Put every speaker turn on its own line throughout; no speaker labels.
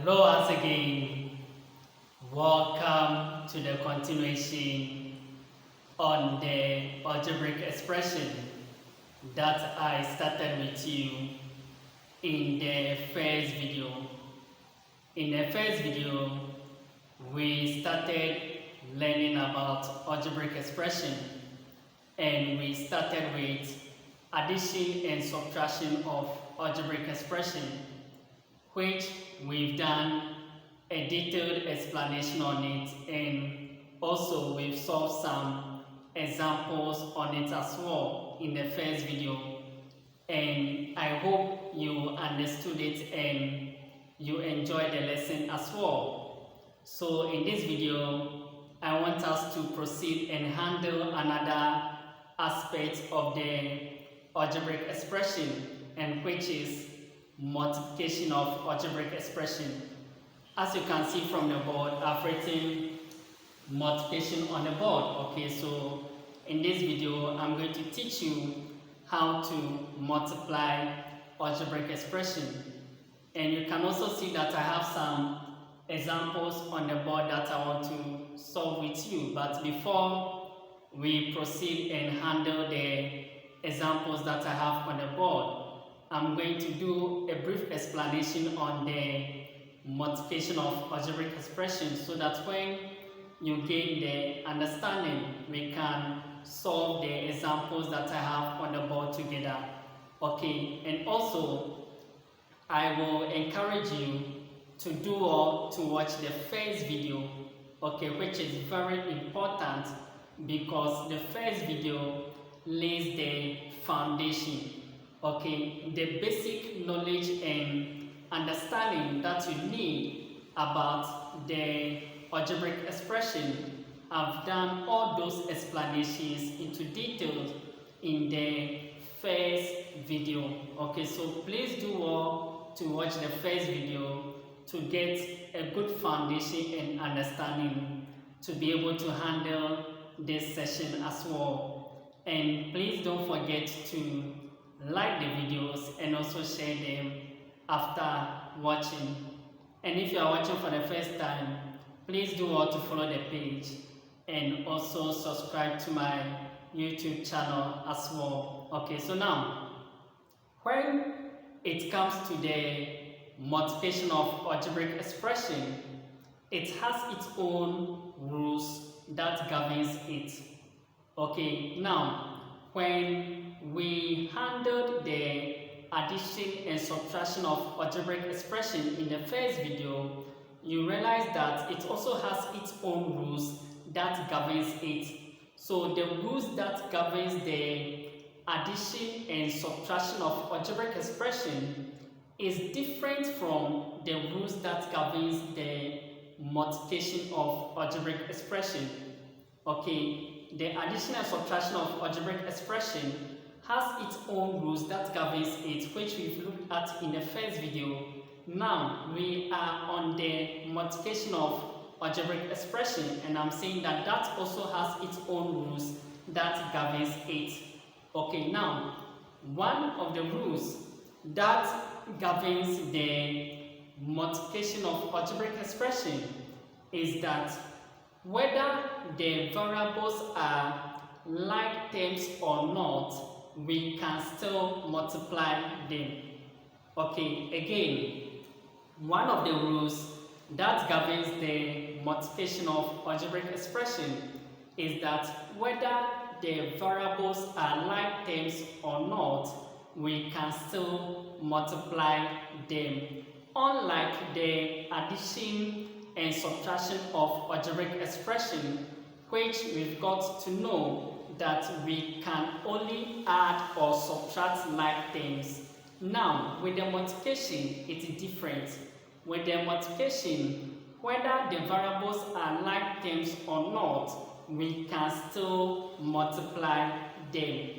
Hello once again. Welcome to the continuation on the algebraic expression that I started with you in the first video. In the first video, we started learning about algebraic expression, and we started with addition and subtraction of algebraic expression, which we've done a detailed explanation on it, and also we've solved some examples on it as well in the first video. And I hope you understood it and you enjoyed the lesson as well. So in this video, I want us to proceed and handle another aspect of the algebraic expression, and which is multiplication of algebraic expression. As you can see from the board, I've written multiplication on the board. Okay, so in this video, I'm going to teach you how to multiply algebraic expression. And you can also see that I have some examples on the board that I want to solve with you. But before we proceed and handle the examples that I have on the board, I'm going to do a brief explanation on the multiplication of algebraic expressions, so that when you gain the understanding, we can solve the examples that I have on the board together. Okay, and also I will encourage you to do or to watch the first video, okay, which is very important because the first video lays the foundation. Okay, the basic knowledge and understanding that you need about the algebraic expression. I've done all those explanations into details in the first video. Okay, so please do well to watch the first video to get a good foundation and understanding to be able to handle this session as well. And please don't forget to like the videos and also share them after watching. And if you are watching for the first time, please do all to follow the page and also subscribe to my YouTube channel as well. Okay, so now when it comes to the multiplication of algebraic expression, it has its own rules that governs it. Okay, now when we handled the addition and subtraction of algebraic expression in the first video, you realize that it also has its own rules that governs it. So the rules that governs the addition and subtraction of algebraic expression is different from the rules that governs the multiplication of algebraic expression. Okay, the addition and subtraction of algebraic expression has its own rules that governs it, which we've looked at in the first video. Now we are on the multiplication of algebraic expression, and I'm saying that that also has its own rules that governs it. Okay, now one of the rules that governs the multiplication of algebraic expression is that whether the variables are like terms or not, we can still multiply them. Okay, again, one of the rules that governs the multiplication of algebraic expression is that whether the variables are like terms or not, we can still multiply them. Unlike the addition and subtraction of algebraic expression, which we've got to know that we can only add or subtract like terms. Now, with the multiplication, it's different. With the multiplication, whether the variables are like terms or not, we can still multiply them.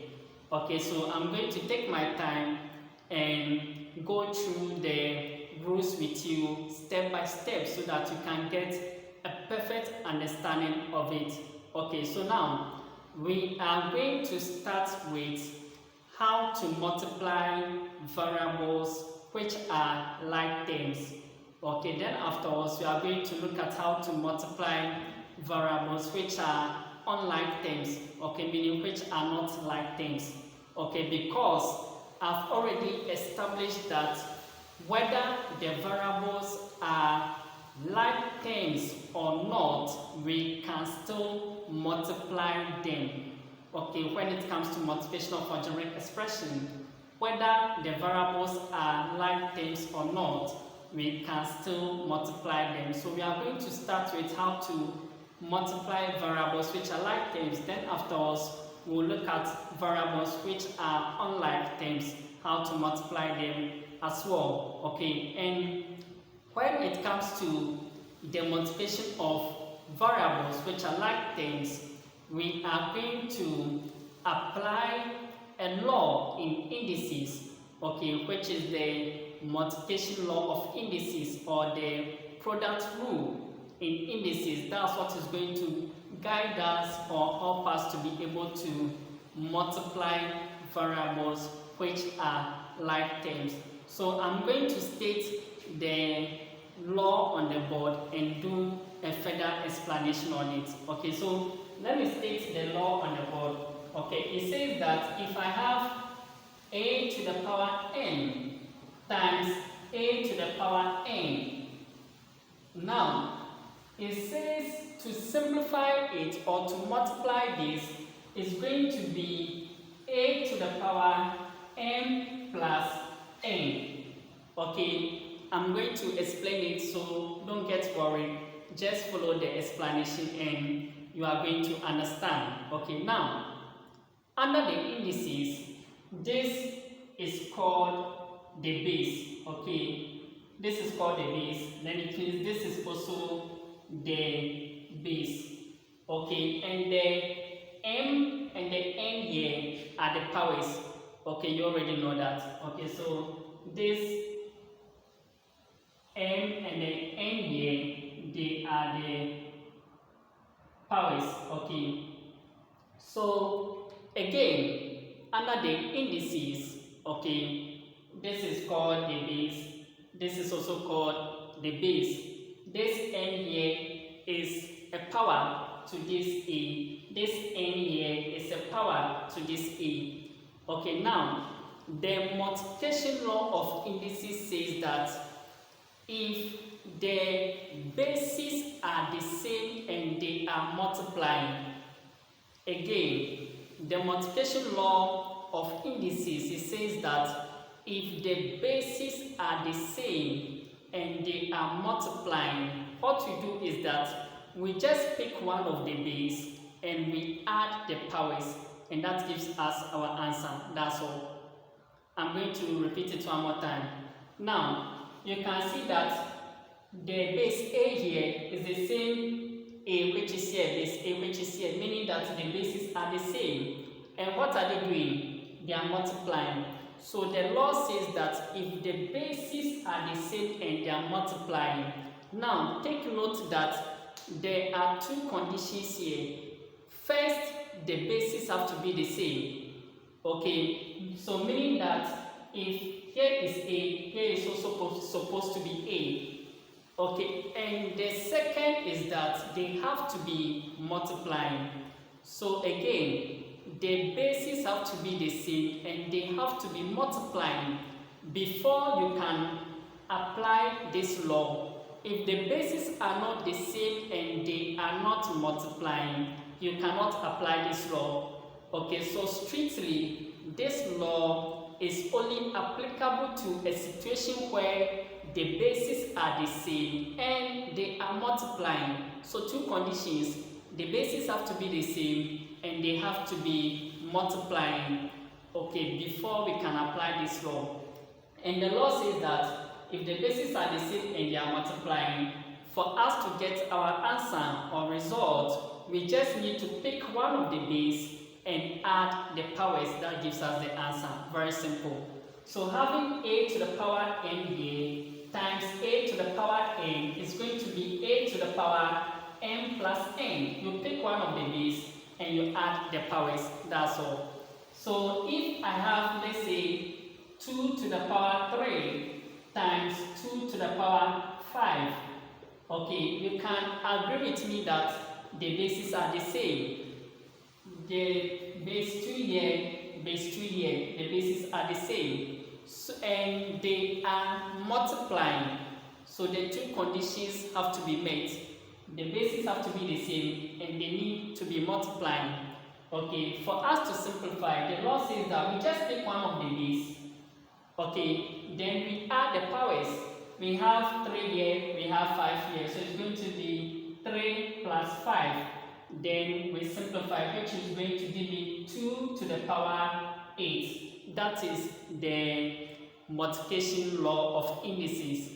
Okay, so I'm going to take my time and go through the rules with you step by step so that you can get a perfect understanding of it. Okay, so now we are going to start with how to multiply variables which are like terms. Okay, then afterwards we are going to look at how to multiply variables which are unlike terms, okay, meaning which are not like terms, okay, because I've already established that whether the variables are like terms or not, we can still multiply them. Okay, when it comes to multiplication of algebraic expression, whether the variables are like terms or not, we can still multiply them. So we are going to start with how to multiply variables which are like terms. Then afterwards, we'll look at variables which are unlike terms, how to multiply them as well. Okay, and when it comes to the multiplication of variables which are like terms, we are going to apply a law in indices, okay, which is the multiplication law of indices, or the product rule in indices. That's what is going to guide us or help us to be able to multiply variables which are like terms. So I'm going to state the law on the board and do a further explanation on it. Okay, so let me state the law on the board. Okay, it says that if I have a to the power n times a to the power n, now it says to simplify it or to multiply this is going to be a to the power m plus n. Okay, I'm going to explain it, so don't get worried. Just follow the explanation and you are going to understand. Okay, now under the indices, this is called the base. Okay, this is called the base. Then it means this is also the base. Okay, and the m and the n here are the powers. Okay, you already know that. Okay, so this m and the n here, they are the powers. Okay, so again, under the indices, okay, this is called the base, this is also called the base. This n here is a power to this a, this n here is a power to this a. Okay, now the multiplication law of indices says that if the bases are the same and they are multiplying, again, the multiplication law of indices, it says that if the bases are the same and they are multiplying, what we do is that we just pick one of the base and we add the powers, and that gives us our answer. That's all. I'm going to repeat it one more time. Now, you can see that the base a here is the same a which is here, base a which is here, meaning that the bases are the same. And what are they doing? They are multiplying. So the law says that if the bases are the same and they are multiplying, now take note that there are two conditions here. First, the bases have to be the same. Okay, so meaning that if here is a, here is also supposed to be a. Okay, and the second is that they have to be multiplying. So again, the bases have to be the same and they have to be multiplying before you can apply this law. If the bases are not the same and they are not multiplying, you cannot apply this law. Okay, so strictly, this law is only applicable to a situation where the bases are the same and they are multiplying. So two conditions: the bases have to be the same and they have to be multiplying, okay, before we can apply this law. And the law says that if the bases are the same and they are multiplying, for us to get our answer or result, we just need to pick one of the base and add the powers. That gives us the answer. Very simple. So having a to the power n here times a to the power n is going to be a to the power m plus n. You pick one of the base and you add the powers. That's all. So if I have, let's say, 2 to the power 3 times 2 to the power 5. Okay, you can agree with me that the bases are the same. The base 2 here, base 2 here, the bases are the same. So, and they are multiplying. So the two conditions have to be met. The bases have to be the same and they need to be multiplying. Okay, for us to simplify, the law says that we just pick one of the base. Okay, then we add the powers. We have 3 here, we have 5 here, so it's going to be 3 plus 5. Then we simplify, which is going to give me 2 to the power 8. That is the multiplication law of indices.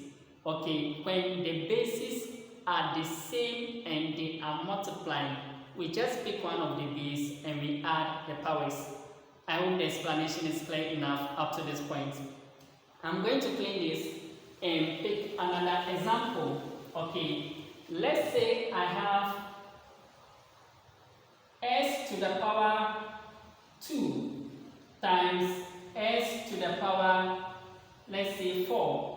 Okay, when the bases are the same and they are multiplying, we just pick one of the base and we add the powers. I hope the explanation is clear enough up to this point. I'm going to clean this and pick another example. Okay, let's say I have s to the power 2 times s to the power, let's say 4.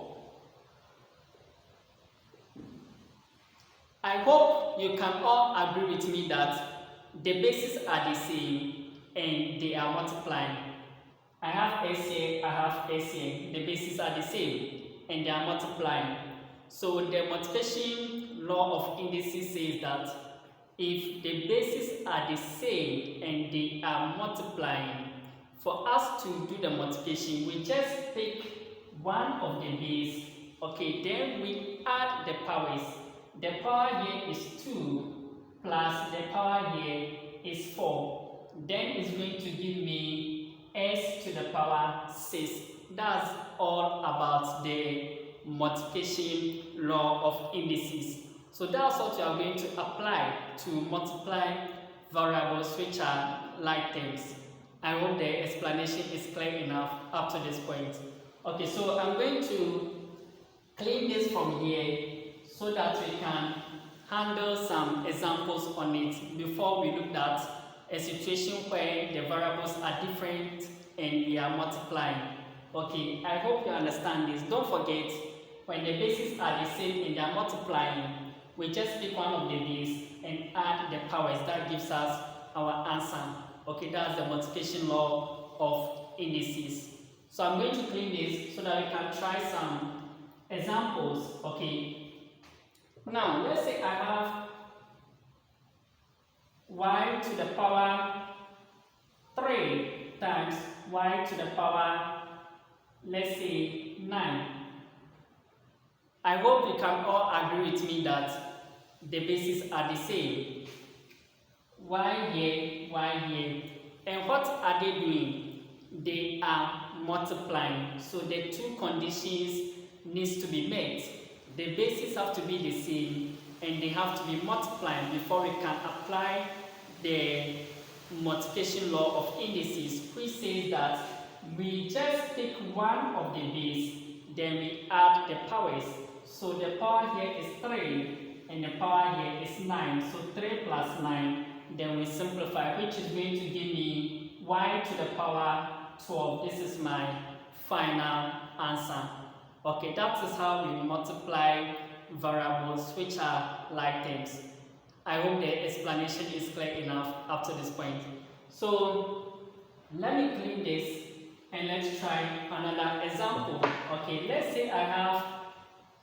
I hope you can all agree with me that the bases are the same and they are multiplying. I have s here, I have s here. The bases are the same and they are multiplying. So the multiplication law of indices says that if the bases are the same and they are multiplying, for us to do the multiplication, we just pick one of the base. Okay, then we add the powers. The power here is 2 plus the power here is 4. Then it's going to give me s to the power 6. That's all about the multiplication law of indices. So that's what you are going to apply to multiply variables which are like terms. I hope the explanation is clear enough up to this point. Okay, so I'm going to clean this from here so that we can handle some examples on it before we look at a situation where the variables are different and we are multiplying. Okay, I hope you understand this. Don't forget, when the bases are the same and they are multiplying, we just pick one of the base and add the powers. That gives us our answer. Okay, that's the multiplication law of indices. So I'm going to clean this so that we can try some examples. Okay, now let's say I have y to the power 3 times y to the power, let's say, 9. I hope you can all agree with me that the bases are the same. Y here, and what are they doing? They are multiplying. So the two conditions needs to be met. The bases have to be the same and they have to be multiplying before we can apply the multiplication law of indices, which says that we just pick one of the base, then we add the powers. So the power here is 3 and the power here is 9. So 3 plus 9, then we simplify, which is going to give me y to the power 12. This is my final answer. Okay, that is how we multiply variables which are like terms. I hope the explanation is clear enough up to this point. So let me clean this and let's try another example. Okay, let's say I have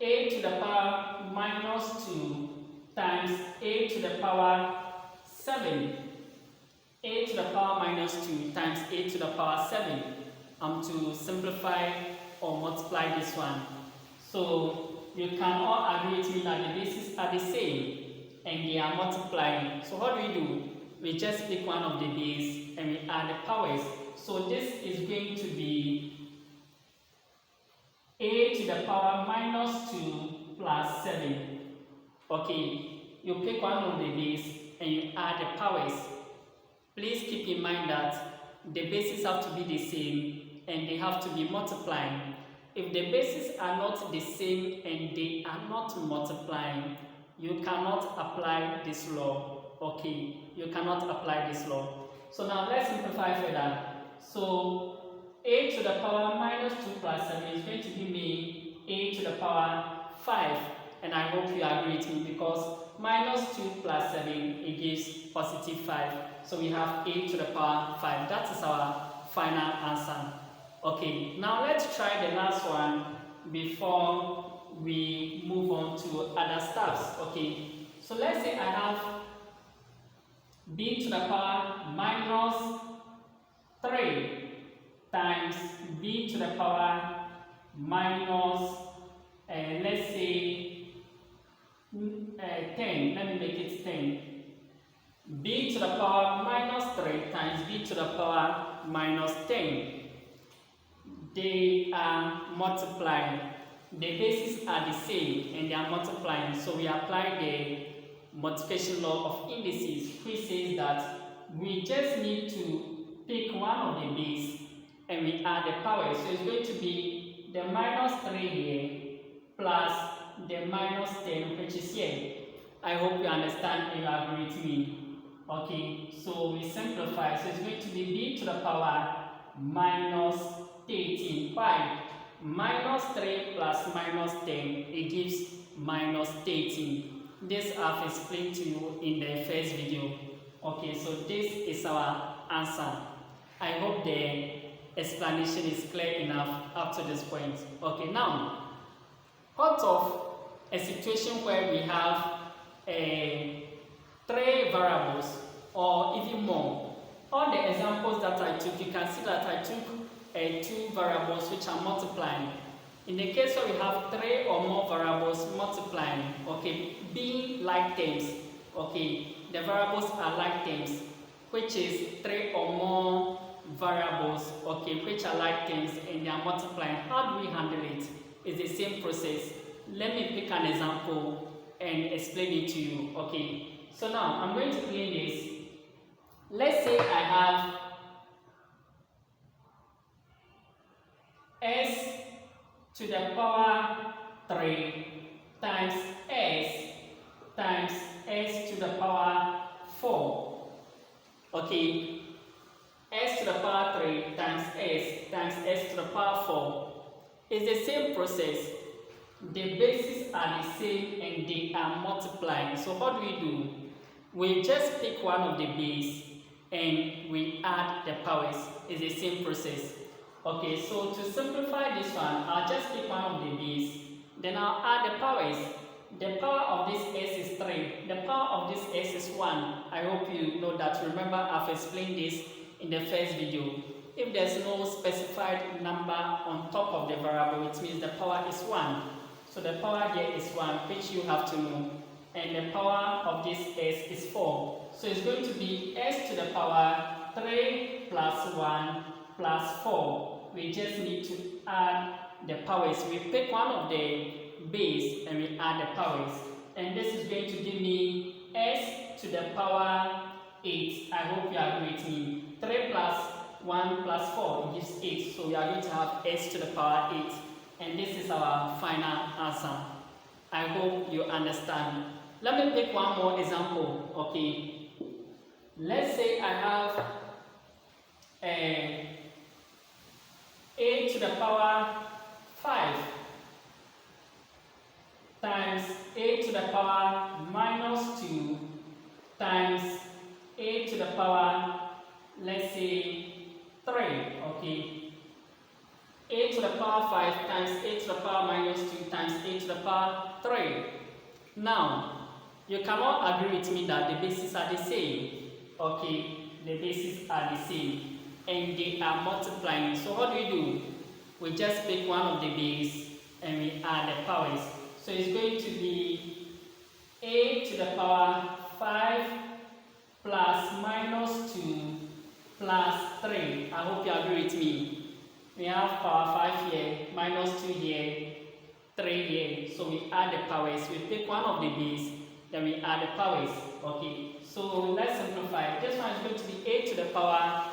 a to the power minus 2 times a to the power 7. A to the power minus 2 times a to the power 7. I'm to simplify or multiply this one. So you can all agree with me that the bases are the same and they are multiplying. So what do? We just pick one of the base and we add the powers. So this is going to be a to the power minus 2 plus 7. Okay, you pick one of the base and you add the powers. Please keep in mind that the bases have to be the same and they have to be multiplying. If the bases are not the same and they are not multiplying, you cannot apply this law. Okay, you cannot apply this law. So now let's simplify further. So a to the power minus 2 plus 7 is going to give me a to the power 5. And I hope you agree with me, because minus 2 plus 7, it gives positive 5. So we have a to the power 5. That is our final answer. Okay, now let's try the last one before we move on to other stuffs. Okay, so let's say I have b to the power minus 3 times b to the power minus, let's say 10. Let me make it 10. b to the power minus 3 times b to the power minus 10. They are multiplying. The bases are the same and they are multiplying. So we apply the multiplication law of indices, which says that we just need to pick one of the base and we add the power. So it's going to be the minus 3 here plus the minus 10, which is here. I hope you understand and you agree with me. Okay, so we simplify. So it's going to be b to the power minus 13. Why? Minus 3 plus minus 10, it gives minus 13. This I've explained to you in the first video. Okay, so this is our answer. I hope the explanation is clear enough up to this point. Okay, now, what of a situation where we have 3 variables or even more? All the examples that I took, you can see that I took 2 variables which are multiplying. In the case where we have 3 or more variables multiplying, okay, being like terms, okay, the variables are like terms, which is 3 or more variables, okay, which are like terms and they are multiplying. How do we handle it? It's the same process. Let me pick an example and explain it to you, okay. So now I'm going to clean this. Let's say I have s to the power 3 times s to the power 4. Okay, s to the power 3 times s to the power 4. It's the same process. The bases are the same and they are multiplying. So what do? We just pick one of the base and we add the powers. It's the same process. Okay, so to simplify this one, I'll just pick one of the base, then I'll add the powers. The power of this s is 3, the power of this s is 1. I hope you know that. Remember, I've explained this in the first video. If there's no specified number on top of the variable, it means the power is 1. So the power here is 1, which you have to know. And the power of this s is 4. So it's going to be s to the power 3 plus 1 plus 4. We just need to add the powers. We pick one of the base and we add the powers. And this is going to give me s to the power 8. I hope you agree with me. 3 plus 1 plus 4 gives 8. So we are going to have s to the power 8. And this is our final answer. I hope you understand. Let me pick one more example. Okay. Let's say I have a to the power 5 times a to the power minus 2 times a to the power, let's say, 3. Okay. A to the power 5 times a to the power minus 2 times a to the power 3. Now, you cannot agree with me that the bases are the same. Okay, the bases are the same and they are multiplying. So what do? We just pick one of the base and we add the powers. So it's going to be a to the power 5 plus minus 2 plus 3. I hope you agree with me. We have power 5 here, minus 2 here, 3 here. So we add the powers. We pick one of the base, then we add the powers. Okay, so let's simplify. This one is going to be a to the power.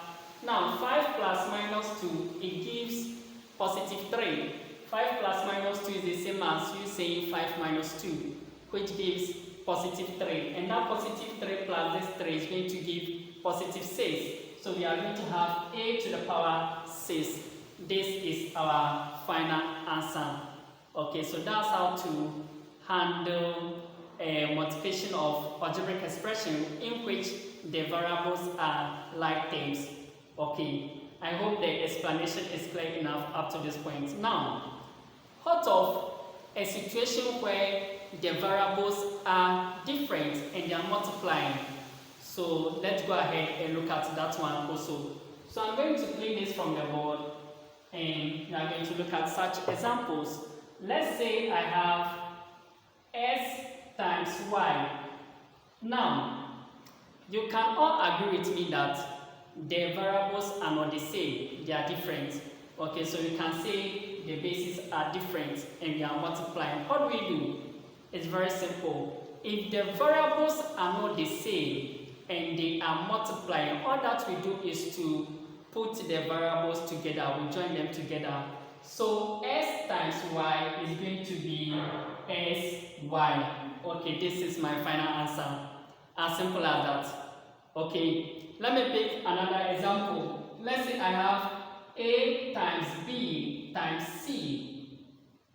Now 5 plus minus 2, it gives positive 3. 5 plus minus 2 is the same as you saying 5 minus 2, which gives positive 3. And that positive 3 plus this 3 is going to give positive 6. So we are going to have a to the power 6. This is our final answer. Okay, so that's how to handle a multiplication of algebraic expression in which the variables are like terms. Okay, I hope the explanation is clear enough up to this point. Now, what of a situation where the variables are different and they are multiplying? So let's go ahead and look at that one also. So I'm going to clean this from the board and we are going to look at such examples. Let's say I have s times y. Now, you can all agree with me that the variables are not the same, they are different. Okay, so you can say the bases are different and they are multiplying. What do we do? It's very simple. If the variables are not the same and they are multiplying, all that we do is to put the variables together, we join them together. So s times y is going to be sy. Okay, this is my final answer. As simple as that. Okay, let me pick another example. Let's say I have a times b times c.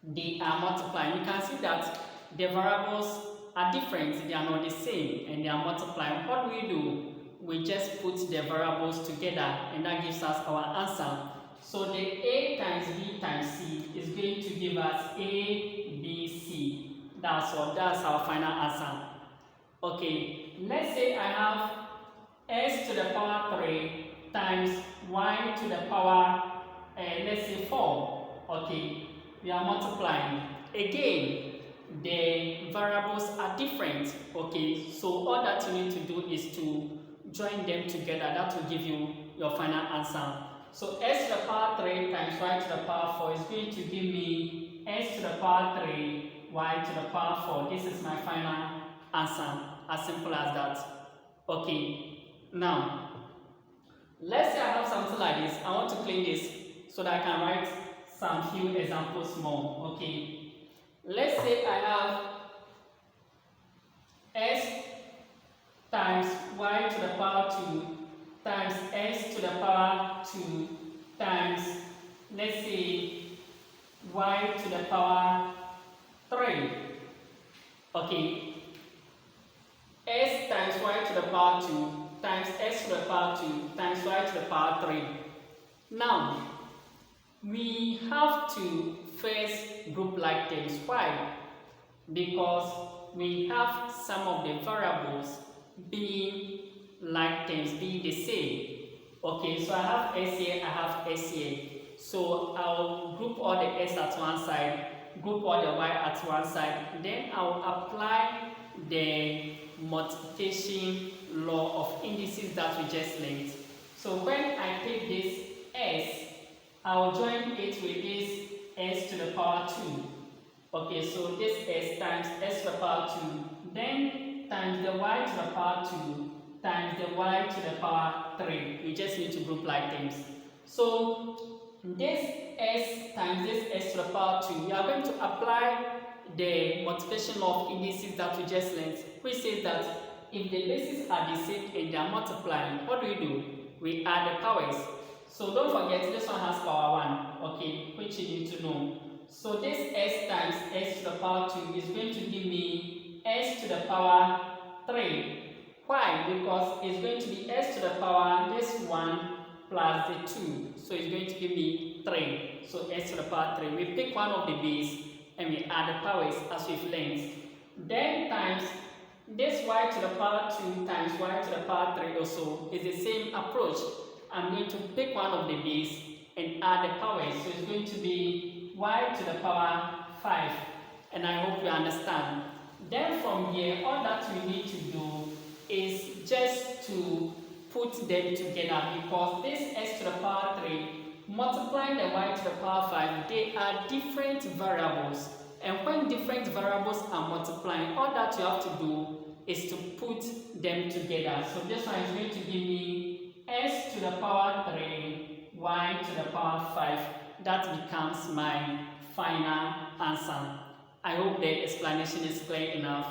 They are multiplying. You can see that the variables are different, they are not the same, and they are multiplying. What do? We just put the variables together, and that gives us our answer. So the a times b times c is going to give us a, b, c. That's all. That's our final answer. Okay, let's say I have s to the power 3 times y to the power, let's say 4. Okay, we are multiplying. Again, the variables are different. Okay, so all that you need to do is to join them together. That will give you your final answer. So s to the power 3 times y to the power 4 is going to give me s to the power 3 y to the power 4. This is my final answer. As simple as that. Okay, now let's say I have something like this. I want to clean this so that I can write some few examples more. Okay, let's say I have s times y to the power 2 times s to the power 2 times, let's say, y to the power 3. Okay, s times y to the power 2 times s to the power 2 times y to the power 3. Now, we have to first group like terms. Why? Because we have some of the variables being like terms, being the same. Okay, so I have s here, I have s here. So I'll group all the s at one side, group all the y at one side, then I'll apply the multiplication law of indices that we just linked. So when I take this s, I'll join it with this s to the power 2. Okay, so this s times s to the power 2, then times the y to the power 2 times the y to the power 3. We just need to group like terms. So this s times this s to the power 2, we are going to apply the multiplication law of indices that we just learned, which says that if the bases are the same and they are multiplying, what do? We add the powers. So don't forget, this one has power 1, okay, which you need to know. So this s times s to the power 2 is going to give me s to the power 3. Why? Because it's going to be s to the power this 1 plus the 2. So it's going to give me 3. So s to the power 3. We pick one of the base and we add the powers as we've learned. Then times this y to the power 2 times y to the power 3 also is the same approach. I'm going to pick one of the base and add the powers. So it's going to be y to the power 5. And I hope you understand. Then from here, all that we need to do is just to put them together, because this s to the power 3 multiplying the y to the power 5, they are different variables. And when different variables are multiplying, all that you have to do is to put them together. So this one is going to give me s to the power 3, y to the power 5. That becomes my final answer. I hope the explanation is clear enough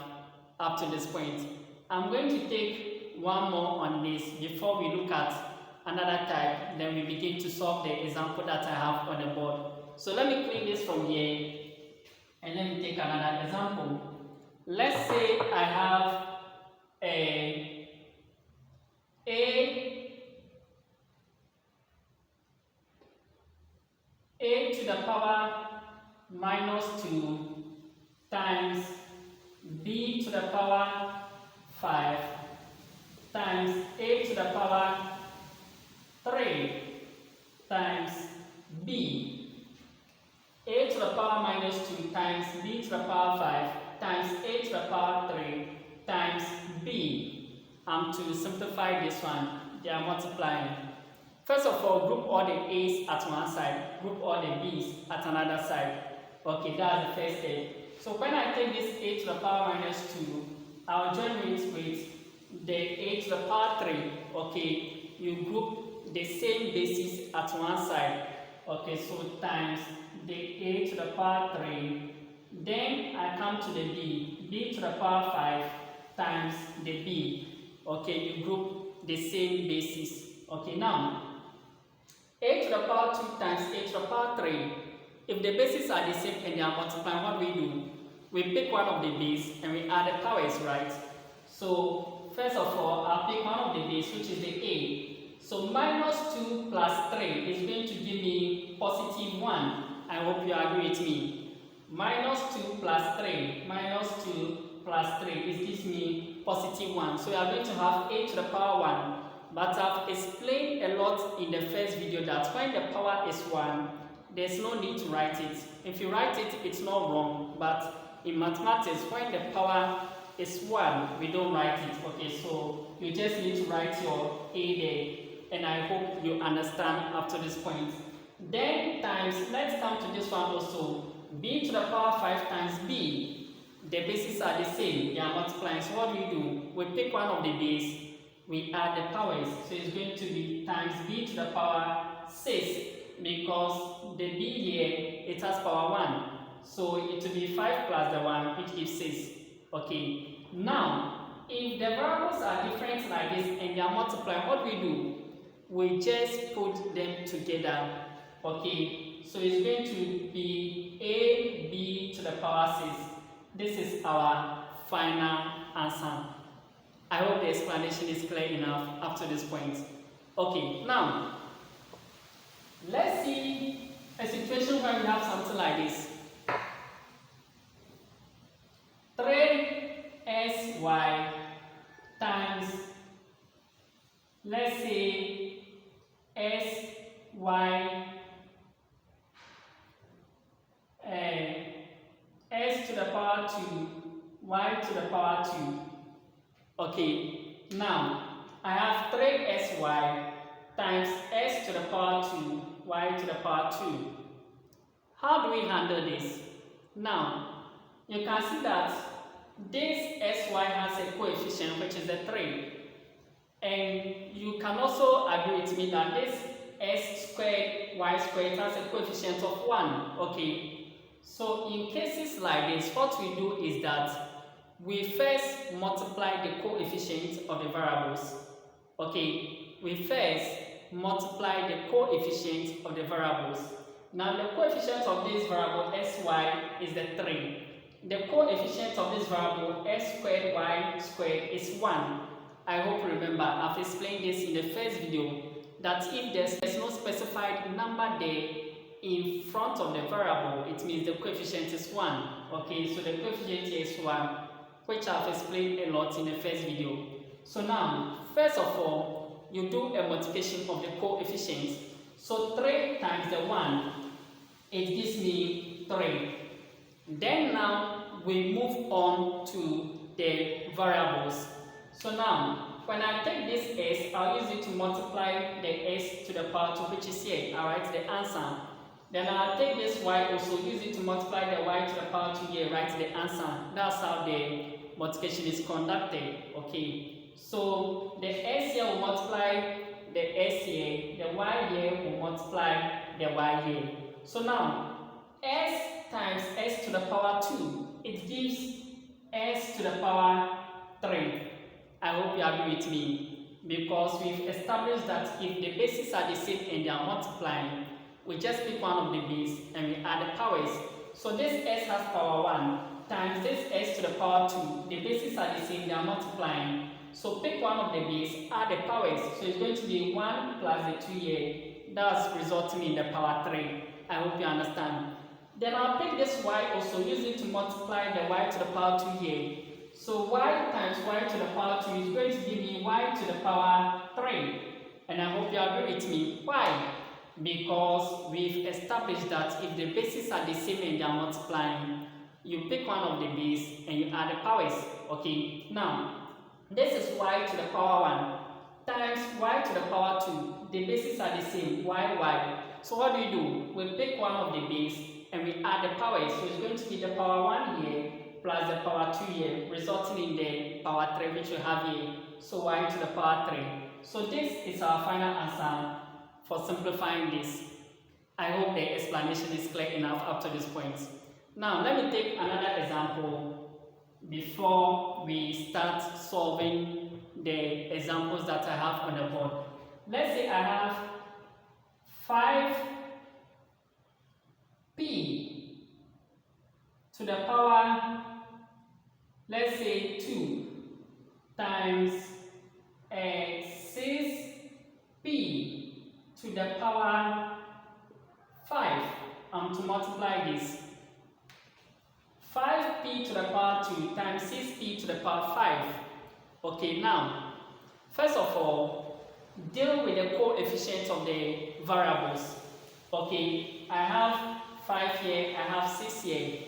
up to this point. I'm going to take one more on this before we look at another type, then we begin to solve the example that I have on the board. So let me clean this from here. And let me take another example. Let's say I have a to the power minus 2 times b to the power 5 times a to the power 3 times b. A to the power minus 2 times b to the power 5 times a to the power 3 times b. To simplify this one, they are multiplying. First of all, group all the a's at one side, group all the b's at another side. Okay, that's the first step. So when I take this a to the power minus 2, I'll join it with the a to the power 3. Okay, you group the same basis at one side. Okay, so times the a to the power 3. Then I come to the b to the power 5 times the b. Okay, you group the same basis. Okay, now a to the power 2 times a to the power 3. If the bases are the same and they are multiplying, what do? We pick one of the base and we add the powers, right? So first of all, I'll pick one of the base, which is the a. So minus 2 plus 3 is going to give me positive 1. I hope you agree with me. Minus 2 plus 3, minus 2 plus 3, it gives me positive 1. So we are going to have a to the power 1. But I've explained a lot in the first video that when the power is 1, there's no need to write it. If you write it, it's not wrong. But in mathematics, when the power is 1, we don't write it. Okay, so you just need to write your a there. And I hope you understand up to this point. Then times, let's come to this one also. B to the power 5 times b. The bases are the same, they are multiplying. So what do? We pick one of the base, we add the powers. So it's going to be times b to the power 6, because the b here, it has power 1. So it will be 5 plus the 1, which gives 6. Okay. Now, if the variables are different like this and they are multiplying, what do? We just put them together. Okay, so it's going to be ab to the power 6. This is our final answer. I hope the explanation is clear enough up to this point. Okay, now let's see a situation where we have something like this. 3sy times, let's say, sy s to the power 2, y to the power 2. Okay, now I have 3sy times s to the power 2, y to the power 2. How do we handle this? Now, you can see that this sy has a coefficient which is a 3. And you can also agree with me that this s squared, y squared has a coefficient of 1. Okay. So in cases like this, what we do is that we first multiply the coefficients of the variables. Okay, we first multiply the coefficients of the variables. Now the coefficient of this variable sy is the 3. The coefficient of this variable s squared y squared is 1. I hope you remember, I've explained this in the first video, that if there's no specified number there in front of the variable, it means the coefficient is 1. Okay, so the coefficient is 1, which I've explained a lot in the first video. So now, first of all, you do a multiplication of the coefficients. So 3 times the 1, it gives me 3. Then now, we move on to the variables. So now, when I take this s, I'll use it to multiply the s to the power 2, which is here. I'll write the answer. Then I'll take this y also, use it to multiply the y to the power 2 here, write the answer. That's how the multiplication is conducted. Okay. So the s here will multiply the s here, the y here will multiply the y here. So now, s times s to the power 2, it gives s to the power 3. I hope you agree with me, because we've established that if the bases are the same and they are multiplying, we just pick one of the base and we add the powers. So this s has power 1 times this s to the power 2. The bases are the same, they are multiplying. So pick one of the base, add the powers. So it's going to be 1 plus the 2 here. That's resulting in the power 3. I hope you understand. Then I'll pick this y also, use it to multiply the y to the power 2 here. So y times y to the power 2 is going to give me y to the power 3. And I hope you agree with me. Why? Because we've established that if the bases are the same and they are multiplying, you pick one of the base and you add the powers. Okay, now this is y to the power 1 times y to the power 2. The bases are the same, y. So what do? We pick one of the base and we add the powers. So it's going to be the power 1 here plus the power 2 here, resulting in the power 3 which we have here. So y to the power 3. So this is our final answer for simplifying this. I hope the explanation is clear enough up to this point. Now let me take another example before we start solving the examples that I have on the board. Let's say I have 5p to the power, let's say 2 times 6p to the power 5. To multiply this. 5p to the power 2 times 6p to the power 5. Okay, now, first of all, deal with the coefficients of the variables. Okay, I have 5 here, I have 6 here.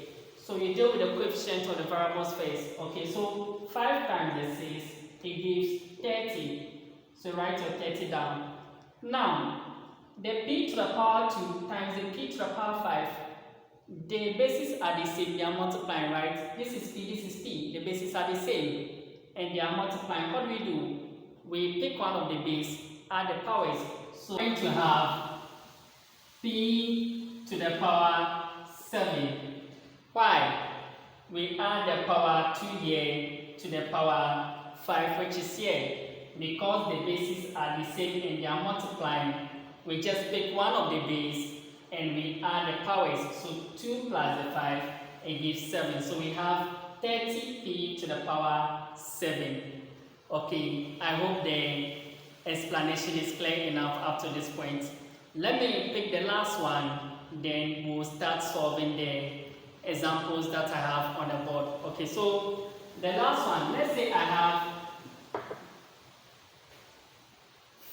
So you deal with the coefficient of the variables first. Okay, so 5 times the 6, it gives 30. So write your 30 down. Now, the p to the power 2 times the p to the power 5, the bases are the same, they are multiplying, right? This is p, this is p. The bases are the same and they are multiplying. What do? We pick one of the base, add the powers. So we're going to have p to the power 7. Why? We add the power 2 here to the power 5, which is here. Because the bases are the same and they are multiplying, we just pick one of the base and we add the powers. So 2 plus the 5, it gives 7. So we have 30p to the power 7. Okay, I hope the explanation is clear enough up to this point. Let me pick the last one, then we'll start solving the examples that I have on the board. Okay, so the last one, let's say I have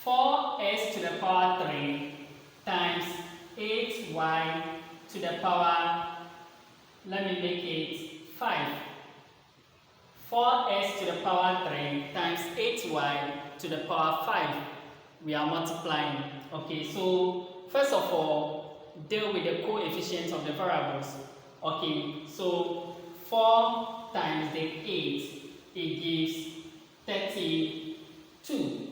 4s to the power 3 times 8y to the power, let me make it 5. 4s to the power 3 times 8y to the power 5. We are multiplying. Okay, so first of all, deal with the coefficients of the variables. Okay, so 4 times the 8, it gives 32.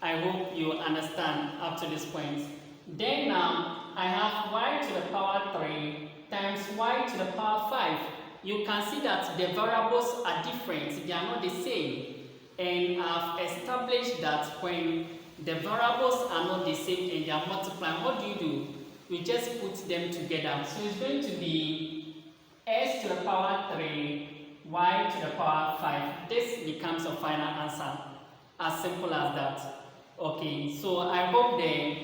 I hope you understand up to this point. Then now, I have y to the power 3 times y to the power 5. You can see that the variables are different, they are not the same. And I've established that when the variables are not the same and they are multiplying, what do? You just put them together. So it's going to be s to the power 3, y to the power 5. This becomes a final answer. As simple as that. Okay, so I hope the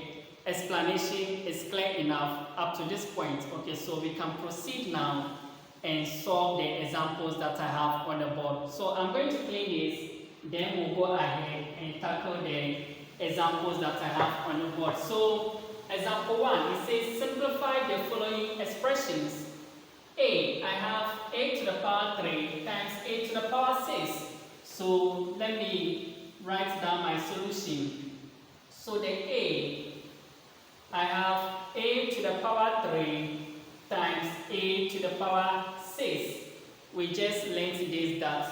explanation is clear enough up to this point. Okay, so we can proceed now and solve the examples that I have on the board. So I'm going to play this, then we'll go ahead and tackle the examples that I have on the board. So example 1, it says simplify the following expressions. A, I have a to the power 3 times a to the power 6. So let me write down my solution. So the A, I have a to the power 3 times a to the power 6. We just learned this, that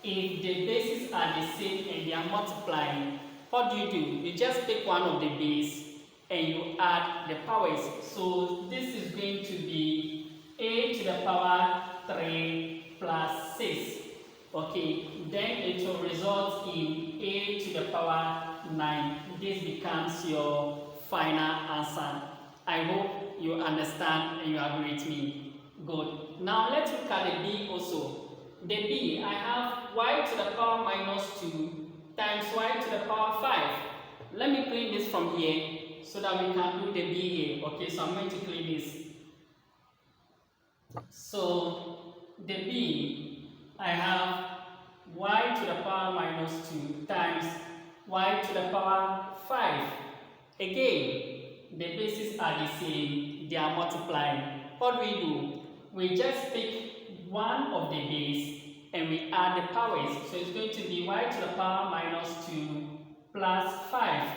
if the bases are the same and they are multiplying, what do? You just pick one of the base and you add the powers. So this is going to be a to the power 3 plus 6. Okay, then it will result in a to the power 9. This becomes your final answer. I hope you understand and you agree with me. Good. Now let's look at the b also. The b, I have y to the power minus 2 times y to the power 5. Let me clean this from here so that we can do the b here. Okay, so I'm going to clean this. So the b, I have y to the power minus 2 times y to the power 5. Again, the bases are the same, they are multiplying. What do? We just pick one of the base and we add the powers. So it's going to be y to the power minus 2 plus 5.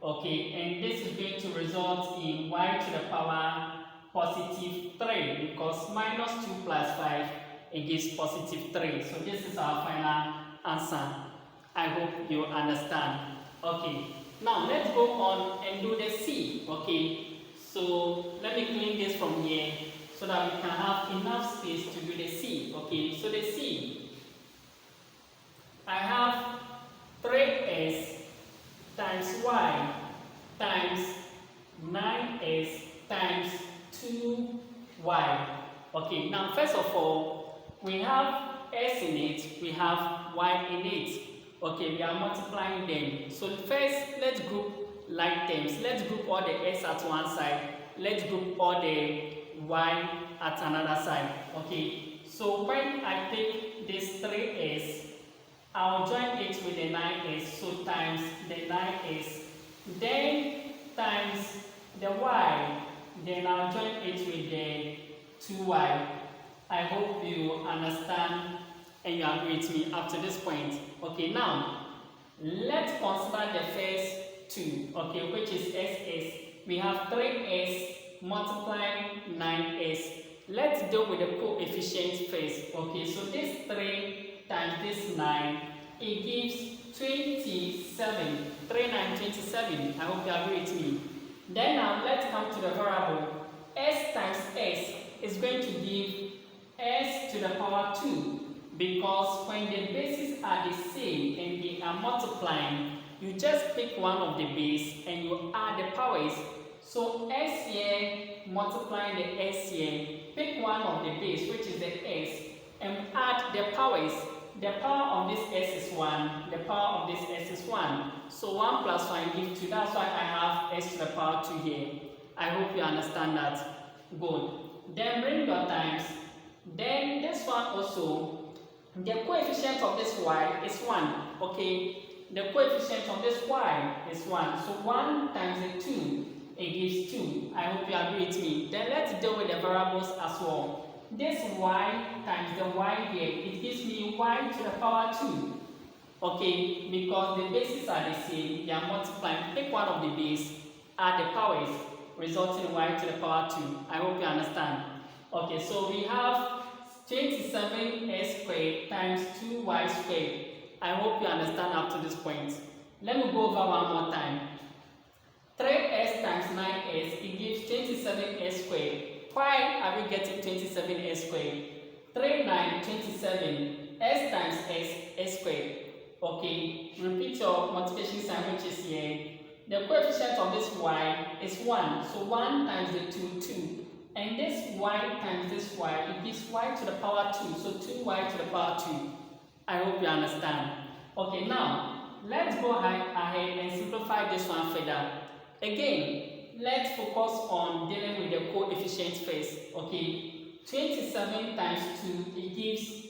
Okay, and this is going to result in y to the power positive 3 because minus 2 plus 5 it gives positive 3. So this is our final answer. I hope you understand. Okay, now let's go on and do the C. Okay, so let me clean this from here so that we can have enough space to do the C. Okay, so the C, I have 3s times y times 9s times 2y. Okay, now first of all, we have s in it, we have y in it. Okay, we are multiplying them. So first, let's group like terms. Let's group all the s at one side. Let's group all the y at another side. Okay, so when I take this 3s, I'll join it with the 9s. So times the 9s, then times the y, then I'll join it with the 2y. I hope you understand and you agree with me up to this point. Okay, now let's consider the first two, okay, which is ss. We have 3s multiplying 9s. Let's deal with the coefficient first. Okay, so this 3 times this 9, it gives 27. 3, 9, 27. I hope you agree with me. Then now let's come to the variable. S times s is going to give s to the power 2. Because when the bases are the same and they are multiplying, you just pick one of the base and you add the powers. So s here multiplying the s here, pick one of the base, which is the s, and add the powers. The power of this s is 1, the power of this s is 1. So 1 plus 1 gives 2, that's why I have s to the power 2 here. I hope you understand that. Good. Then bring your times. Then this one also, the coefficient of this y is 1, okay? The coefficient of this y is 1. So 1 times the 2, it gives 2. I hope you agree with me. Then let's deal with the variables as well. This y times the y here, it gives me y to the power 2. Okay, because the bases are the same, they are multiplying. Pick one of the base, add the powers, resulting in y to the power 2. I hope you understand. Okay, so we have 27s squared times 2y squared. I hope you understand up to this point. Let me go over one more time. 3s times 9s, it gives 27s squared. Why are we getting 27s squared? 3, 9, 27. S times s squared. Okay, repeat your multiplication sign which is here. The coefficient of this y is 1. So 1 times the 2, 2. And this y times this y, it gives y to the power 2. So 2y to the power 2. I hope you understand. Okay, now let's go ahead and simplify this one further. Again, let's focus on dealing with the coefficient first. Okay, 27 times 2, it gives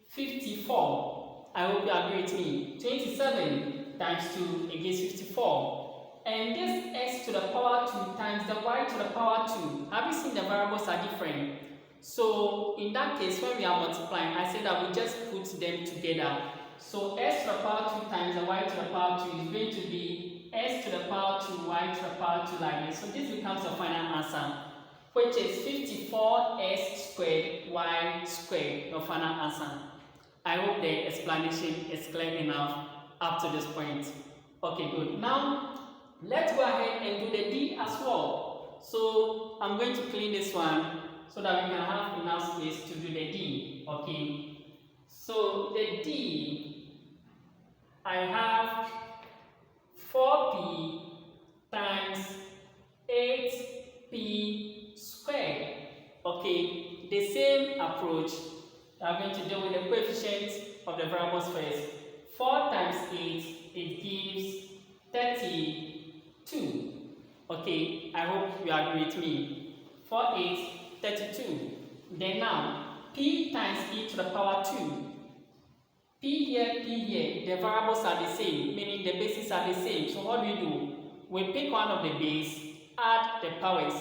54. I hope you agree with me. 27 times 2, it gives 54. And this s to the power 2 times the y to the power 2. Have you seen the variables are different? So in that case, when we are multiplying, I said that we just put them together. So s to the power 2 times the y to the power 2 is going to be s to the power 2, y to the power 2 like this. So this becomes the final answer, which is 54s squared y squared, your final answer. I hope the explanation is clear enough up to this point. Okay, good. Now, let's go ahead and do the D as well. So, I'm going to clean this one so that we can have enough space to do the D. Okay. So, the D, I have 4p times 8p squared. Okay. the same approach, we are going to deal with the coefficients of the variables first. 4 times 8, it gives 32. Okay, I hope you agree with me. 4, 8, 32. Then now, p times e to the power 2. P here, the variables are the same, meaning the bases are the same. So what do? We pick one of the base, add the powers.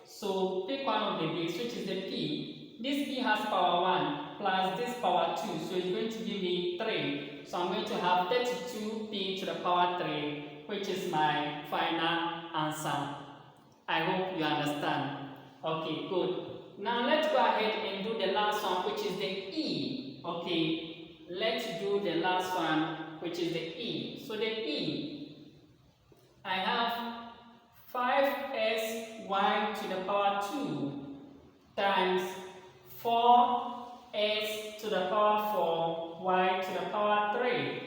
So pick one of the base, which is the p. This p has power 1 plus this power 2, so it's going to give me 3. So I'm going to have 32p to the power 3, which is my final answer. I hope you understand. Okay, good. Now let's go ahead and do the last one, which is the e. Okay, let's do the last one, which is the e. So the e, I have 5sy to the power 2 times 4s to the power 4 y to the power 3.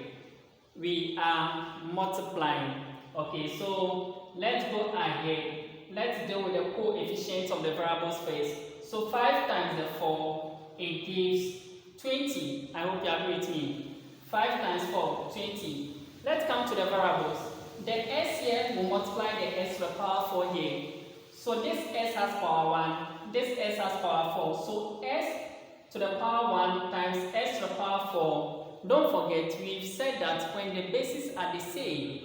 We are multiplying. Okay, so let's go ahead. Let's deal with the coefficients of the variables first. So 5 times the 4, it gives 20. I hope you agree with me. 5 times 4, 20. Let's come to the variables. The s here will multiply the s to the power 4 here. So this s has power 1, this s has power 4. So s to the power 1 times s to the power 4. Don't forget, we've said that when the bases are the same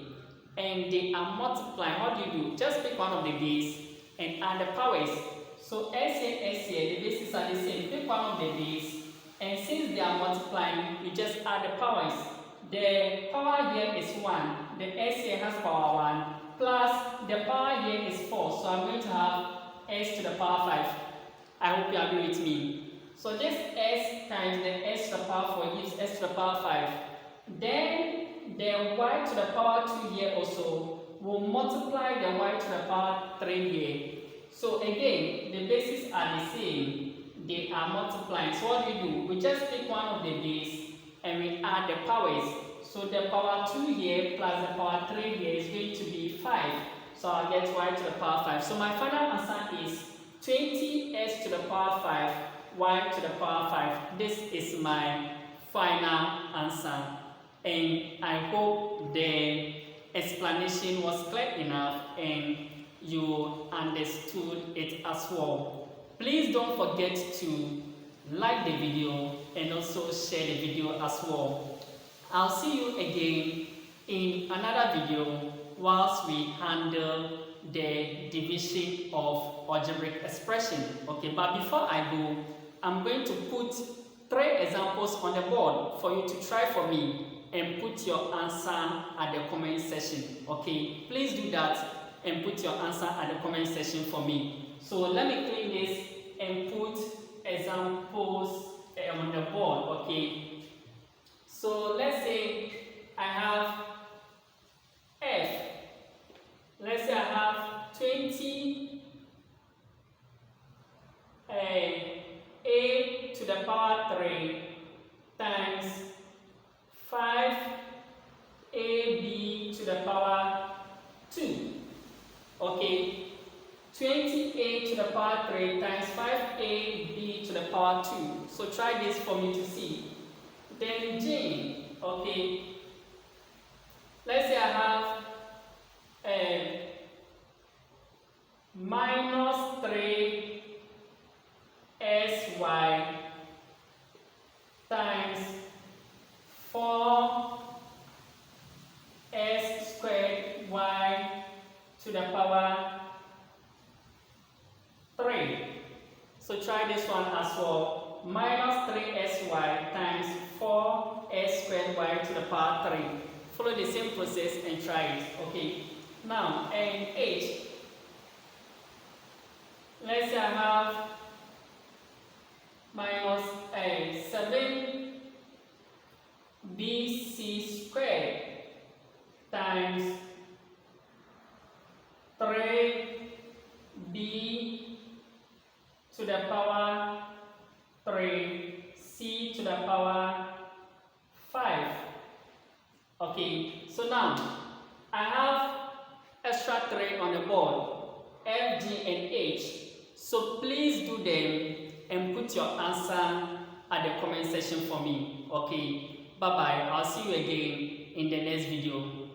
and they are multiplying, what do? Just pick one of the base and add the powers. So s here, the bases are the same. Pick one of the base, and since they are multiplying, you just add the powers. The power here is 1, the s here has power 1, plus the power here is 4, so I'm going to have s to the power 5. I hope you agree with me. So this s times the s to the power 4 gives s to the power 5. Then the y to the power 2 here also will multiply the y to the power 3 here. So again, the bases are the same. They are multiplying. So what do? We just pick one of the base and we add the powers. So the power 2 here plus the power 3 here is going to be 5. So I'll get y to the power 5. So my final answer is 20s to the power 5, y to the power 5. This is my final answer. And I hope the explanation was clear enough and you understood it as well. Please don't forget to like the video and also share the video as well. I'll see you again in another video whilst we handle the division of algebraic expression. Okay, but before I go, I'm going to put 3 examples on the board for you to try for me and put your answer at the comment section. Okay, please do that and put your answer at the comment section for me. So let me clean this and put examples on the board. Okay, so let's say I have f. Let's say I have 20 a to the power 3 times 5ab to the power 2. Okay, 20a to the power 3 times 5ab to the power 2. So try this for me to see. Then J, okay, let's say I have minus 3sy times 4s squared y to the power 3. So try this one as well. Minus 3sy times 4s squared y to the power 3. Follow the same process and try it. Okay. Now, and h. Let's say I have minus 7bc squared times 3b to the power 3c to the power 5. Okay, so now I have extra 3 on the board, F, G, and H. So please do them and put your answer at the comment section for me. Okay, bye bye. I'll see you again in the next video.